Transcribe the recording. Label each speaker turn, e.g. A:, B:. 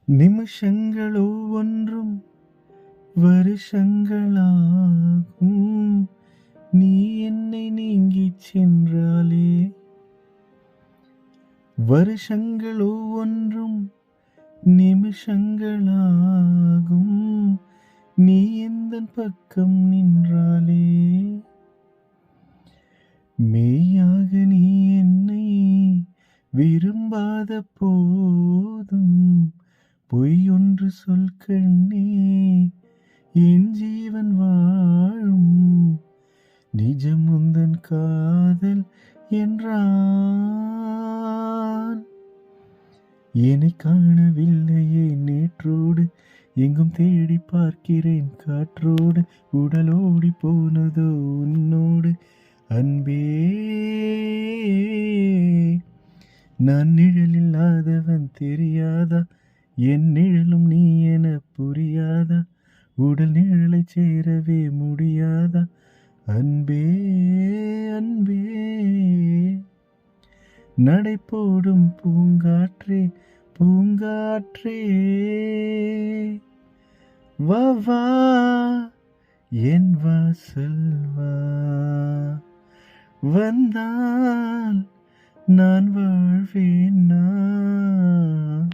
A: நிமிஷங்கள் ஒவ்வொன்றும் வருஷங்களாகும். நீ என்னை நீங்கிச் சென்றாலே வருஷங்கள் ஒவ்வொன்றும் நிமிஷங்களாகும். நீ எந்தன் பக்கம் நின்றாலே மெய்யாக நீ என்னை விரும்பாத போதும் பொய் ஒன்று சொல் கண்ணே, என் ஜீவன் வாழும் நிஜம் உந்தன் காதல் என்றான். என்னை காணவில்லையே நேற்றோடு, எங்கும் தேடி பார்க்கிறேன் காற்றோடு, உடலோடி போனதோ உன்னோடு அன்பே. நான் நிழலில்லாதவன் தெரியாதா, என் நிழலும் நீ என புரியாதா, உடல் நிழலை சேரவே முடியாதா அன்பே அன்பே. நடை போடும் பூங்காற்றே பூங்காற்றே, வா வா என் வாசல் வா, வந்தால் நான் வாழ்வேன் நான்.